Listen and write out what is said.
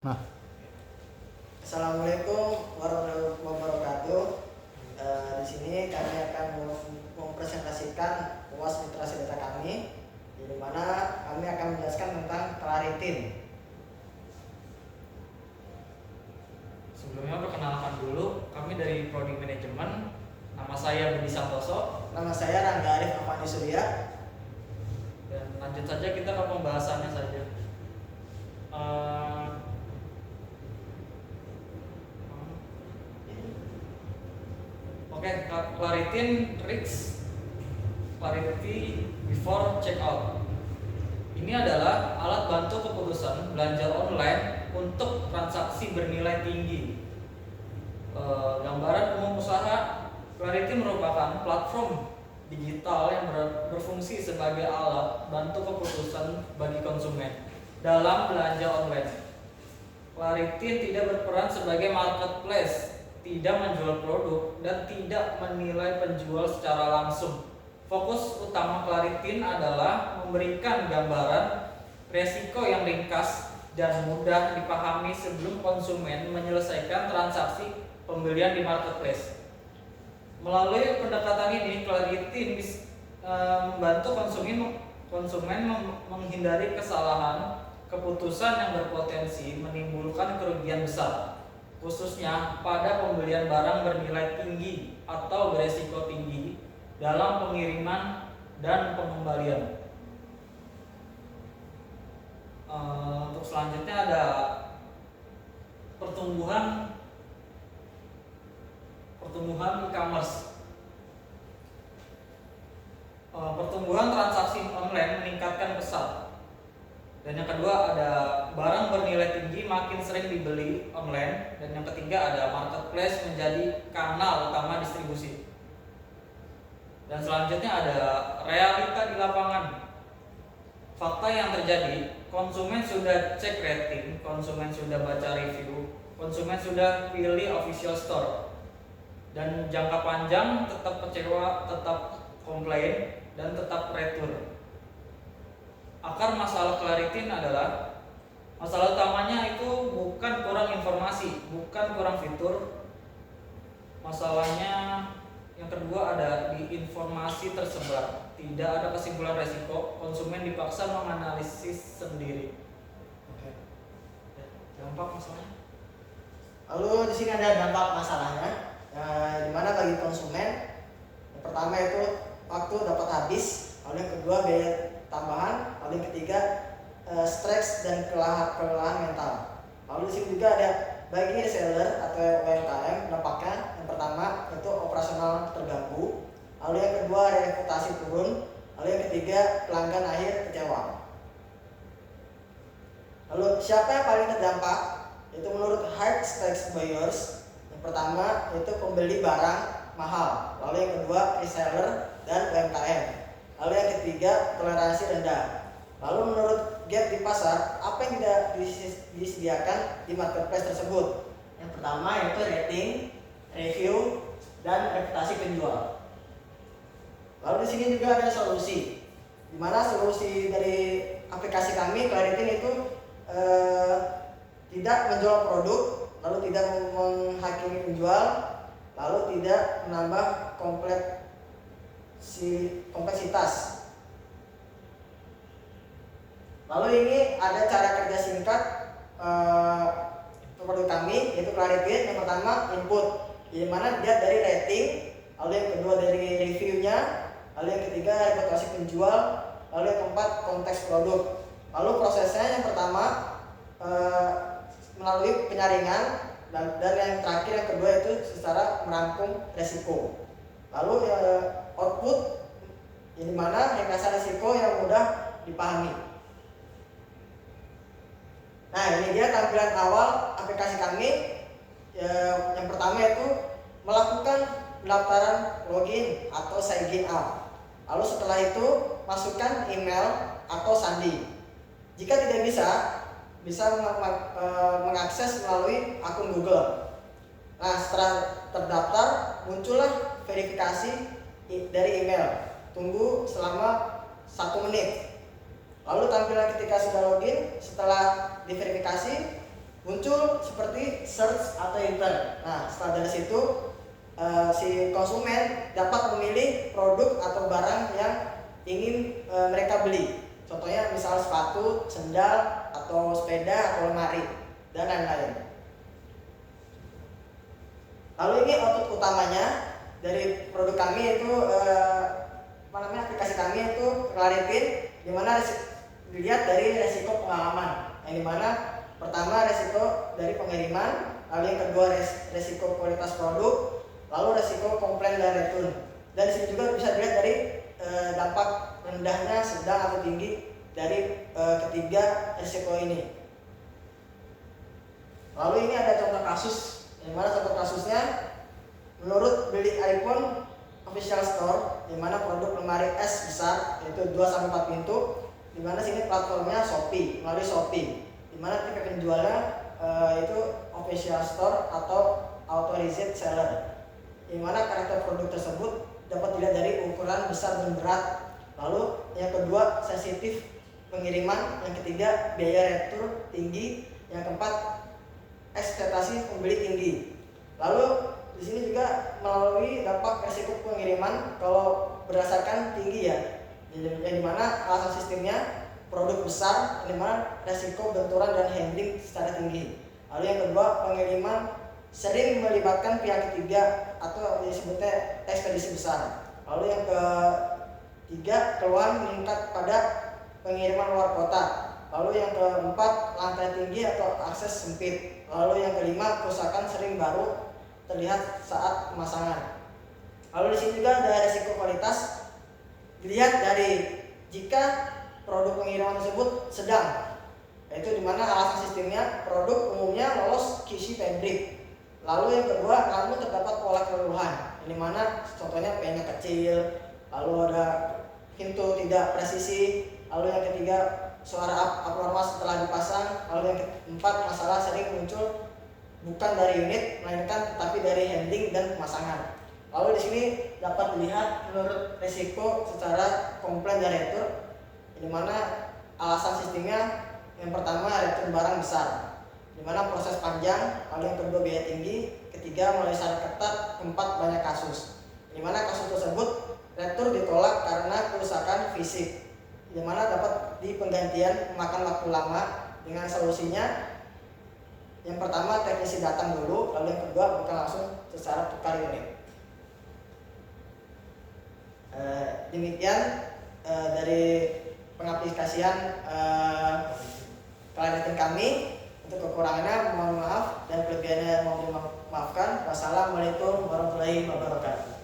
Nah, Assalamualaikum warahmatullahi wabarakatuh. Di sini kami akan mempresentasikan UAS literasi data kami, di mana kami akan menjelaskan tentang Claritin. Sebelumnya perkenalkan dulu, kami dari Prodi Manajemen. Nama saya Budi Santoso. Nama saya Rangga Arif Avandi Surya. Dan lanjut saja kita ke pembahasannya saja. Oke, Claritin Risk Clarity Before Checkout. Ini adalah alat bantu keputusan belanja online untuk transaksi bernilai tinggi. Gambaran umum usaha, Claritin merupakan platform digital yang berfungsi sebagai alat bantu keputusan bagi konsumen dalam belanja online. Claritin tidak berperan sebagai marketplace, tidak menjual produk, dan tidak menilai penjual secara langsung. Fokus utama Claritin adalah memberikan gambaran resiko yang ringkas dan mudah dipahami sebelum konsumen menyelesaikan transaksi pembelian di marketplace. Melalui pendekatan ini, Claritin membantu konsumen menghindari kesalahan keputusan yang berpotensi menimbulkan kerugian besar, khususnya pada pembelian barang bernilai tinggi atau beresiko tinggi dalam pengiriman dan pengembalian. Untuk selanjutnya ada pertumbuhan e-commerce. Pertumbuhan transaksi online meningkatkan pesat. Dan yang kedua ada barang bernilai tinggi makin sering dibeli online. Dan yang ketiga ada marketplace menjadi kanal utama distribusi. Dan selanjutnya ada realita di lapangan. Fakta yang terjadi, konsumen sudah cek rating, konsumen sudah baca review, konsumen sudah pilih official store. Dan jangka panjang tetap kecewa, tetap komplain, dan tetap retur. Akar masalah Claritin adalah masalah utamanya itu bukan kurang informasi, bukan kurang fitur. Masalahnya yang kedua ada di informasi tersebar, tidak ada kesimpulan resiko, konsumen dipaksa menganalisis sendiri. Oke. Dampak masalahnya. Lalu di sini ada dampak masalahnya, di mana bagi konsumen yang pertama itu waktu dapat habis, lalu yang kedua biaya tambahan, lalu yang ketiga stres dan kelelahan mental. Lalu di sini juga ada bagi reseller atau UMKM dampaknya. Yang pertama itu operasional terganggu, lalu yang kedua reputasi turun, lalu yang ketiga pelanggan akhir kecewa. Lalu siapa yang paling terdampak? Itu menurut high stakes buyers. Yang pertama itu pembeli barang mahal, lalu yang kedua reseller dan UMKM, lalu yang ketiga toleransi rendah. Lalu menurut gap di pasar, apa yang tidak disediakan di marketplace tersebut? Yang pertama yaitu rating, review, dan reputasi penjual. Lalu di sini juga ada solusi, di mana solusi dari aplikasi kami Claritin itu tidak menjual produk, lalu tidak menghakimi penjual, lalu tidak menambah kompleksitas. Lalu ini ada cara kerja singkat produk kami yaitu Claritin. Yang pertama input, di mana dilihat dari rating, lalu yang kedua dari reviewnya, lalu yang ketiga reputasi penjual, lalu yang keempat konteks produk. Lalu prosesnya yang pertama melalui penyaringan, dan yang terakhir yang kedua itu secara merangkum resiko. Lalu output, di mana ringkasan resiko yang mudah dipahami. Nah, ini dia tampilan awal aplikasi kami. Yang pertama itu melakukan pendaftaran login atau sign up. Lalu setelah itu masukkan email atau sandi. Jika tidak bisa mengakses melalui akun Google. Nah, setelah terdaftar muncullah verifikasi dari email. Tunggu selama 1 menit. Lalu tampilan ketika sudah login, setelah diverifikasi muncul seperti search atau enter. Nah, setelah dari situ si konsumen dapat memilih produk atau barang yang ingin mereka beli. Contohnya misal sepatu, sendal, atau sepeda, atau lemari, dan lain-lain. Lalu ini output utamanya dari produk kami itu aplikasi kami itu Claritin, di mana dilihat dari resiko pengalaman. Yang dimana pertama resiko dari pengiriman, lalu yang kedua resiko kualitas produk, lalu resiko komplain dan return. Dan di sini juga bisa dilihat dari dampak rendahnya, sedang atau tinggi dari ketiga resiko ini. Lalu ini ada contoh kasus, di mana contoh kasusnya menurut beli iPhone official store, di mana produk lemari S besar yaitu 2-4 pintu, di mana sini platformnya Shopee, melalui Shopee, di mana tipe penjualnya itu official store atau authorized seller, di mana karakter produk tersebut dapat dilihat dari ukuran besar dan berat. Lalu yang kedua sensitif pengiriman, yang ketiga biaya retur tinggi, yang keempat ekspektasi pembeli tinggi. Lalu di sini juga melalui dampak resiko pengiriman kalau berdasarkan tinggi ya, yang dimana alasan sistemnya produk besar, yang dimana resiko benturan dan handling secara tinggi. Lalu yang kedua pengiriman sering melibatkan pihak ketiga atau disebutnya ekspedisi besar. Lalu yang ketiga keluhan meningkat pada pengiriman luar kota. Lalu yang keempat lantai tinggi atau akses sempit. Lalu yang kelima kerusakan sering baru terlihat saat pemasangan. Lalu di sini juga ada risiko kualitas, dilihat dari jika produk pengiriman tersebut sedang, yaitu dimana alasan sistemnya produk umumnya lolos QC Fabric. Lalu yang kedua, namun terdapat pola keluhan, di mana contohnya pennya kecil, lalu ada pintu tidak presisi, lalu yang ketiga suara abnormal setelah dipasang, lalu yang keempat masalah sering muncul bukan dari unit melainkan tetapi dari handling dan pemasangan. Lalu di sini dapat dilihat menurut risiko secara komplain dan retur, di mana alasan sistemnya yang pertama return barang besar, di mana proses panjang, lalu yang kedua biaya tinggi, ketiga mulai syarat ketat, keempat banyak kasus, di mana kasus tersebut retur ditolak karena kerusakan fisik, di mana dapat di penggantian memakan waktu lama. Dengan solusinya yang pertama teknisi datang dulu, lalu yang kedua bukan langsung secara tukar unit. Demikian dari pengaplikasian Claritin kami. Untuk kekurangannya mohon maaf dan kelebihannya mohon dimaafkan. Wassalamualaikum warahmatullahi wabarakatuh.